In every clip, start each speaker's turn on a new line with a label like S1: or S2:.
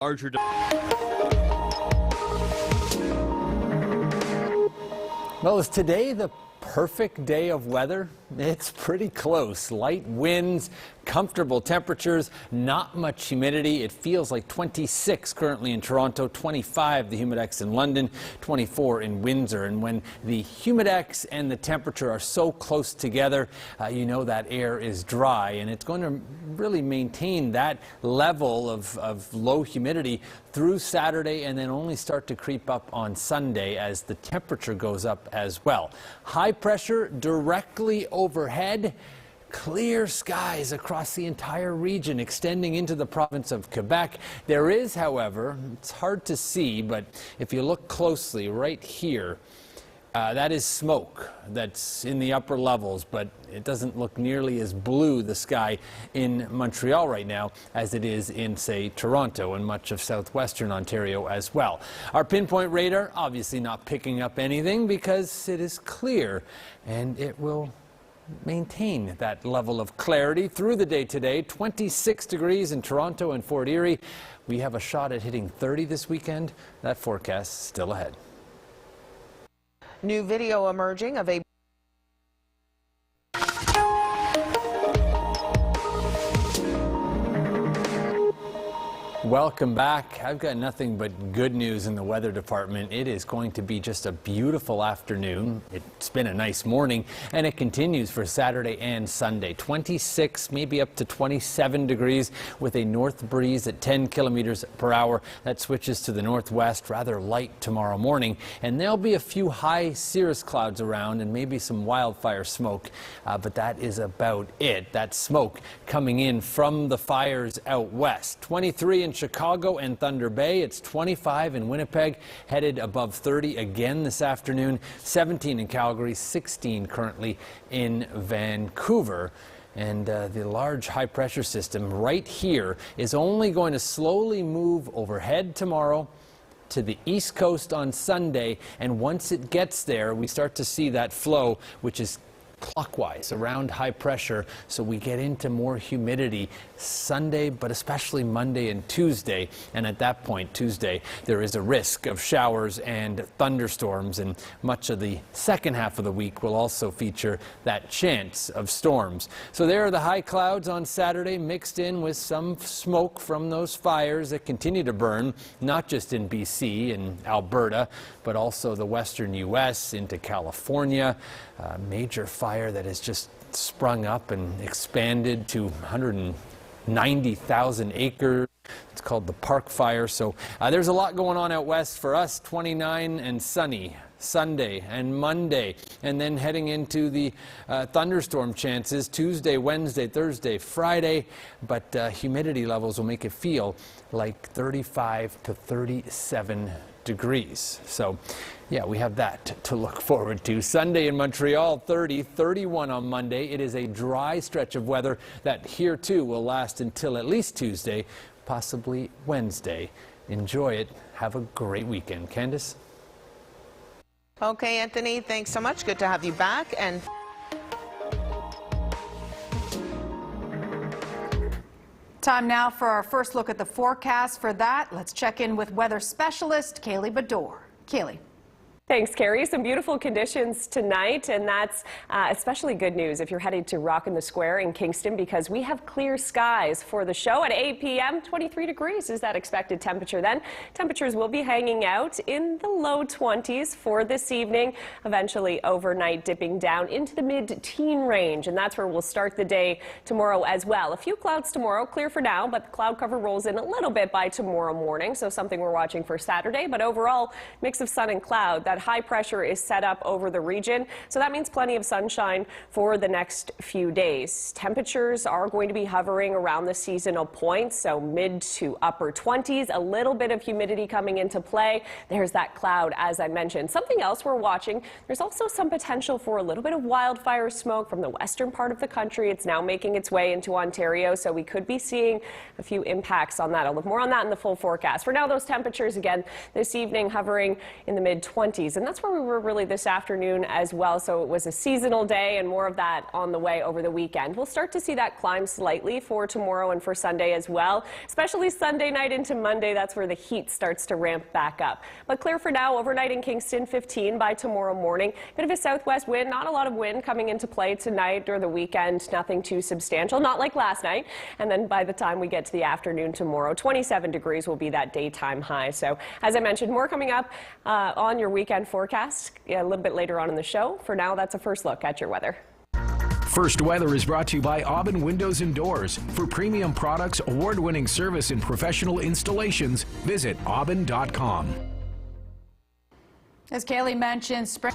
S1: larger.
S2: Well, is today the perfect day of weather? It's pretty close. Light winds, comfortable temperatures, not much humidity. It feels like 26 currently in Toronto, 25 the humidex in London, 24 in Windsor. And when the humidex and the temperature are so close together, you know that air is dry, and it's going to really maintain that level of low humidity through Saturday, and then only start to creep up on Sunday as the temperature goes up as well. High pressure directly overhead. Clear skies across the entire region extending into the province of Quebec. There is, however, it's hard to see, but if you look closely right here, that is smoke that's in the upper levels, but it doesn't look nearly as blue, the sky in Montreal right now, as it is in, say, Toronto and much of southwestern Ontario as well. Our pinpoint radar obviously not picking up anything because it is clear, and it will maintain that level of clarity through the day today. 26 degrees in Toronto and Fort Erie. We have a shot at hitting 30 this weekend. That forecast still ahead.
S3: New video emerging of a
S2: Welcome back. I've got nothing but good news in the weather department. It is going to be just a beautiful afternoon. It's been a nice morning, and it continues for Saturday and Sunday. 26, maybe up to 27 degrees with a north breeze at 10 kilometers per hour. That switches to the northwest, rather light tomorrow morning. And there'll be a few high cirrus clouds around and maybe some wildfire smoke. But that is about it. That smoke coming in from the fires out west. 23 in Chicago and Thunder Bay. It's 25 in Winnipeg, headed above 30 again this afternoon. 17 in Calgary, 16 currently in Vancouver. And the large high pressure system right here is only going to slowly move overhead tomorrow to the east coast on Sunday. And once it gets there, we start to see that flow, which is clockwise around high pressure, so we get into more humidity Sunday, but especially Monday and Tuesday. And at that point, Tuesday, there is a risk of showers and thunderstorms, and much of the second half of the week will also feature that chance of storms. So there are the high clouds on Saturday, mixed in with some smoke from those fires that continue to burn, not just in BC and Alberta, but also the western U.S. into California. Major fire that has just sprung up and expanded to 190,000 acres. It's called the Park Fire. So there's a lot going on out west for us. 29 and sunny Sunday and Monday, and then heading into the thunderstorm chances Tuesday, Wednesday, Thursday, Friday. But humidity levels will make it feel like 35 to 37 degrees. So yeah, we have that to look forward to. Sunday in Montreal, 30, 31 on Monday. It is a dry stretch of weather that here too will last until at least Tuesday, possibly Wednesday. Enjoy it. Have a great weekend. Candace?
S3: Okay, Anthony, thanks so much. Good to have you back. And
S4: time now for our first look at the forecast. For that, let's check in with weather specialist Kaylee Bador. Kaylee.
S5: Thanks, Carrie. Some beautiful conditions tonight, and that's especially good news if you're headed to Rockin' the Square in Kingston, because we have clear skies for the show at 8 p.m. 23 degrees is that expected temperature then. Temperatures will be hanging out in the low 20s for this evening, eventually overnight dipping down into the mid-teen range, and that's where we'll start the day tomorrow as well. A few clouds tomorrow, clear for now, but the cloud cover rolls in a little bit by tomorrow morning, so something we're watching for Saturday. But overall, mix of sun and cloud. That high pressure is set up over the region, so that means plenty of sunshine for the next few days. Temperatures are going to be hovering around the seasonal points, so mid to upper 20s, a little bit of humidity coming into play. There's that cloud, as I mentioned. Something else we're watching, there's also some potential for a little bit of wildfire smoke from the western part of the country. It's now making its way into Ontario, so we could be seeing a few impacts on that. I'll look more on that in the full forecast. For now, those temperatures again this evening hovering in the mid 20s. 80s, and that's where we were really this afternoon as well. So it was a seasonal day, and more of that on the way over the weekend. We'll start to see that climb slightly for tomorrow and for Sunday as well, especially Sunday night into Monday. That's where the heat starts to ramp back up. But clear for now. Overnight in Kingston, 15 by tomorrow morning. Bit of a southwest wind, not a lot of wind coming into play tonight or the weekend. Nothing too substantial, not like last night. And then by the time we get to the afternoon tomorrow, 27 degrees will be that daytime high. So as I mentioned, more coming up on your weekend forecast a little bit later on in the show. For now, that's a first look at your weather.
S1: First Weather is brought to you by Aubin Windows and Doors. For premium products, award-winning service, and professional installations, visit aubin.com.
S4: As Kaylee mentioned, spring.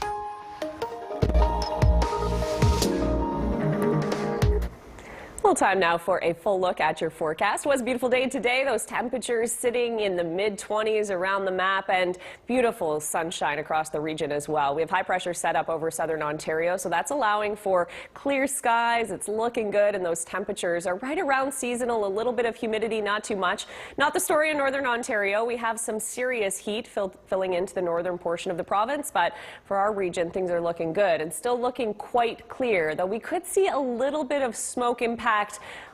S5: Well, time now for a full look at your forecast. It was a beautiful day today. Those temperatures sitting in the mid-20s around the map, and beautiful sunshine across the region as well. We have high pressure set up over southern Ontario, so that's allowing for clear skies. It's looking good, and those temperatures are right around seasonal. A little bit of humidity, not too much. Not the story in northern Ontario. We have some serious heat filling into the northern portion of the province, but for our region, things are looking good and still looking quite clear, though we could see a little bit of smoke impact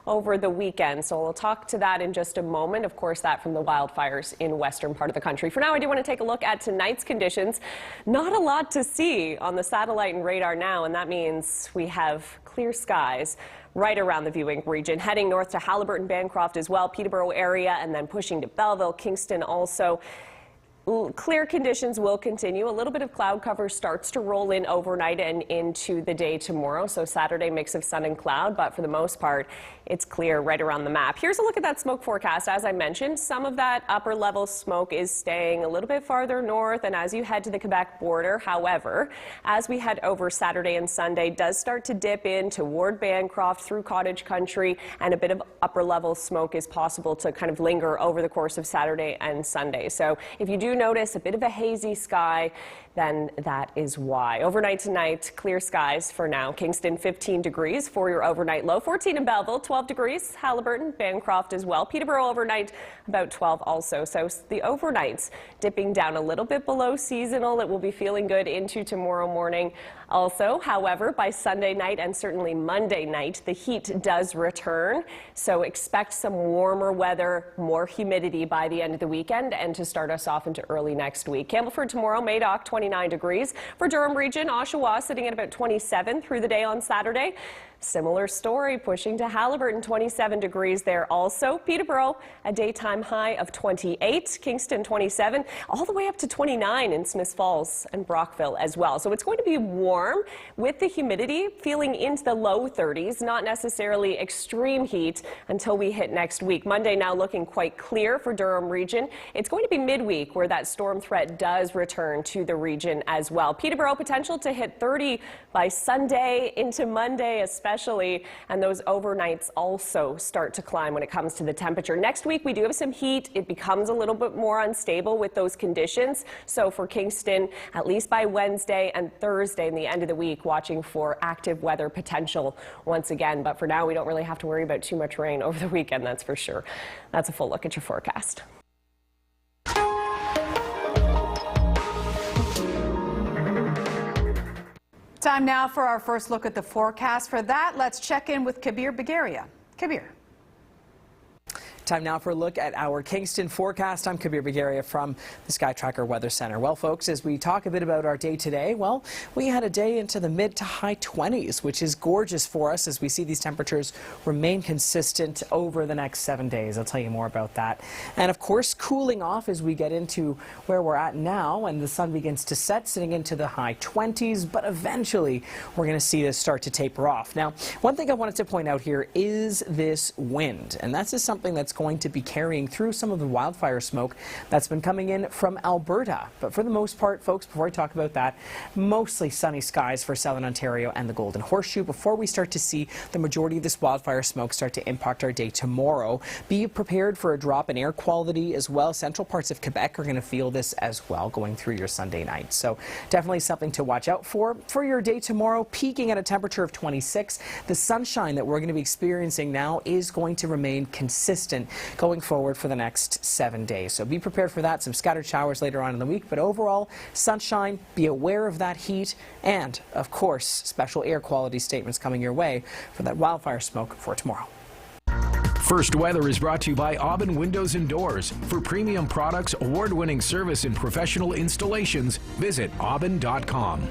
S5: over the weekend. So we'll talk to that in just a moment. Of course, that from the wildfires in western part of the country. For now, I do want to take a look at tonight's conditions. Not a lot to see on the satellite and radar now, and that means we have clear skies right around the viewing region, heading north to Haliburton, Bancroft as well, Peterborough area, and then pushing to Belleville, Kingston also. Clear conditions will continue. A little bit of cloud cover starts to roll in overnight and into the day tomorrow. So Saturday, mix of sun and cloud, but for the most part, it's clear right around the map. Here's a look at that smoke forecast. As I mentioned, some of that upper level smoke is staying a little bit farther north and as you head to the Quebec border. However, as we head over Saturday and Sunday, does start to dip in toward Bancroft through cottage country, and a bit of upper level smoke is possible to kind of linger over the course of Saturday and Sunday. So if you do notice a bit of a hazy sky, then that is why. Overnight tonight, clear skies for now. Kingston, 15 degrees for your overnight low. 14 in Belleville, 12 degrees. Haliburton, Bancroft as well. Peterborough overnight, about 12 also. So the overnights dipping down a little bit below seasonal. It will be feeling good into tomorrow morning. Also, however, by Sunday night and certainly Monday night, the heat does return. So expect some warmer weather, more humidity by the end of the weekend and to start us off into early next week. Campbellford tomorrow, Madoc, 29 degrees. For Durham region, Oshawa sitting at about 27 through the day on Saturday. Similar story, pushing to Haliburton, 27 degrees there also. Peterborough, a daytime high of 28. Kingston, 27, all the way up to 29 in Smiths Falls and Brockville as well. So it's going to be warm with the humidity feeling into the low 30s, not necessarily extreme heat until we hit next week. Monday now looking quite clear for Durham region. It's going to be midweek where that storm threat does return to the region as well. Peterborough potential to hit 30 by Sunday into Monday especially, and those overnights also start to climb when it comes to the temperature. Next week we do have some heat. It becomes a little bit more unstable with those conditions. So for Kingston, at least by Wednesday and Thursday in the end of the week, watching for active weather potential once again. But for now, we don't really have to worry about too much rain over the weekend, that's for sure. That's a full look at your forecast.
S4: Time now for our first look at the forecast. For that, let's check in with Kabir Bagaria. Kabir.
S6: Time now for a look at our Kingston forecast. I'm Kabir Bagaria from the Sky Tracker Weather Center. Well, folks, as we talk a bit about our day today, well, we had a day into the mid to high 20s, which is gorgeous for us as we see these temperatures remain consistent over the next 7 days. I'll tell you more about that. And of course, cooling off as we get into where we're at now and the sun begins to set, sitting into the high 20s, but eventually we're going to see this start to taper off. Now, one thing I wanted to point out here is this wind, and that's just something that's going to be carrying through some of the wildfire smoke that's been coming in from Alberta. But for the most part, folks, before I talk about that, mostly sunny skies for southern Ontario and the Golden Horseshoe before we start to see the majority of this wildfire smoke start to impact our day tomorrow. Be prepared for a drop in air quality as well. Central parts of Quebec are going to feel this as well going through your Sunday night. So definitely something to watch out for. For your day tomorrow, peaking at a temperature of 26. The sunshine that we're going to be experiencing now is going to remain consistent going forward for the next 7 days. So be prepared for that. Some scattered showers later on in the week, but overall sunshine. Be aware of that heat and, of course, special air quality statements coming your way for that wildfire smoke for tomorrow.
S1: First Weather is brought to you by Aubin Windows and Doors. For premium products, award-winning service, and professional installations, visit aubin.com.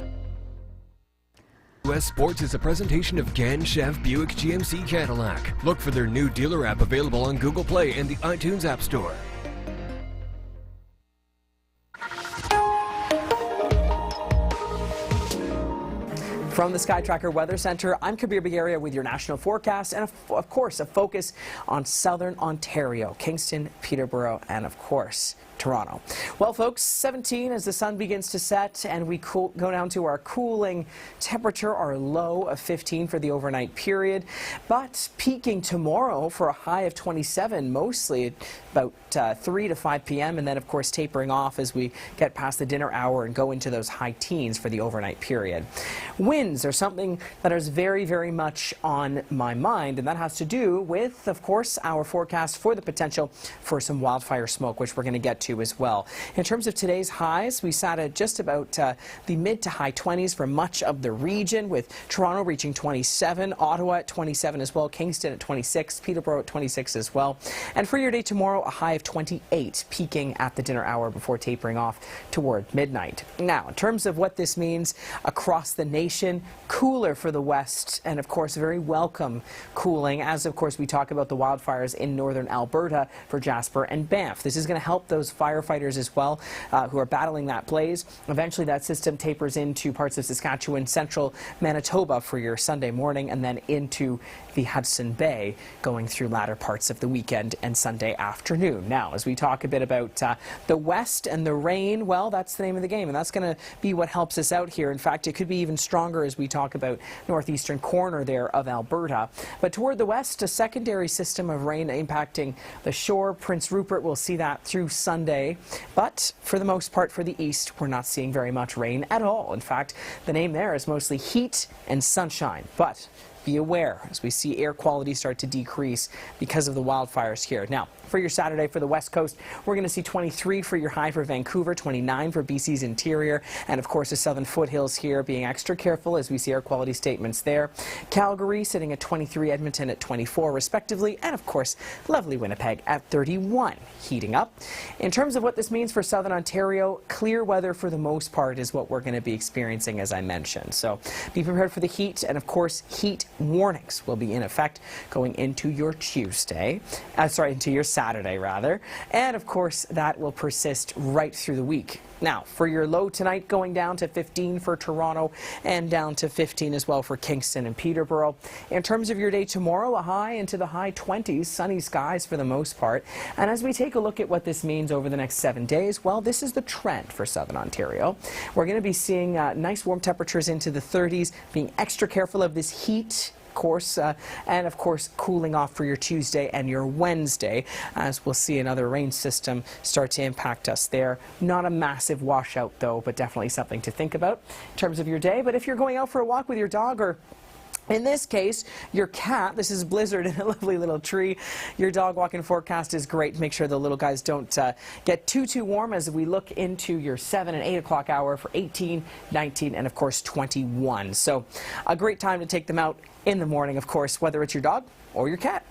S7: US Sports is a presentation of Gan Chef Buick GMC Cadillac. Look for their new dealer app available on Google Play and the iTunes App Store.
S6: From the Sky Tracker Weather Center, I'm Kabir Bagaria with your national forecast and, of course, a focus on southern Ontario, Kingston, Peterborough, and, of course, Toronto. Well, folks, 17 as the sun begins to set and we go down to our cooling temperature, our low of 15 for the overnight period, but peaking tomorrow for a high of 27, mostly about 3 to 5 p.m. and then, of course, tapering off as we get past the dinner hour and go into those high teens for the overnight period. Winds are something that is very, very much on my mind, and that has to do with, of course, our forecast for the potential for some wildfire smoke, which we're going to get to as well. In terms of today's highs, we sat at just about the mid to high 20s for much of the region, with Toronto reaching 27, Ottawa at 27 as well, Kingston at 26, Peterborough at 26 as well. And for your day tomorrow, a high of 28, peaking at the dinner hour before tapering off toward midnight. Now, in terms of what this means across the nation, cooler for the west and, of course, very welcome cooling as, of course, we talk about the wildfires in northern Alberta for Jasper and Banff. This is going to help those firefighters as well who are battling that blaze. Eventually, that system tapers into parts of Saskatchewan, central Manitoba for your Sunday morning, and then into the Hudson Bay going through latter parts of the weekend and Sunday afternoon. Now, as we talk a bit about the west and the rain, well, that's the name of the game, and that's going to be what helps us out here. In fact, it could be even stronger as we talk about northeastern corner there of Alberta. But toward the west, a secondary system of rain impacting the shore. Prince Rupert will see that through Sunday. But for the most part, for the east, we're not seeing very much rain at all. In fact, the name there is mostly heat and sunshine. But be aware as we see air quality start to decrease because of the wildfires here. Now, for your Saturday for the West Coast, we're going to see 23 for your high for Vancouver, 29 for BC's interior, and of course the southern foothills here being extra careful as we see air quality statements there. Calgary sitting at 23, Edmonton at 24 respectively, and of course lovely Winnipeg at 31, heating up. In terms of what this means for southern Ontario, clear weather for the most part is what we're going to be experiencing, as I mentioned. So be prepared for the heat, and of course heat warnings will be in effect going into your into your Saturday rather, and of course that will persist right through the week. Now, for your low tonight, going down to 15 for Toronto and down to 15 as well for Kingston and Peterborough. In terms of your day tomorrow, a high into the high 20s, sunny skies for the most part. And as we take a look at what this means over the next 7 days, well, this is the trend for southern Ontario. We're going to be seeing nice warm temperatures into the 30s, being extra careful of this heat, course, and of course cooling off for your Tuesday and your Wednesday, as we'll see another rain system start to impact us there. Not a massive washout though, but definitely something to think about in terms of your day. But if you're going out for a walk with your dog, or in this case, your cat, this is Blizzard in a lovely little tree. Your dog walking forecast is great. Make sure the little guys don't get too warm as we look into your 7 and 8 o'clock hour for 18, 19, and of course 21. So a great time to take them out in the morning, of course, whether it's your dog or your cat.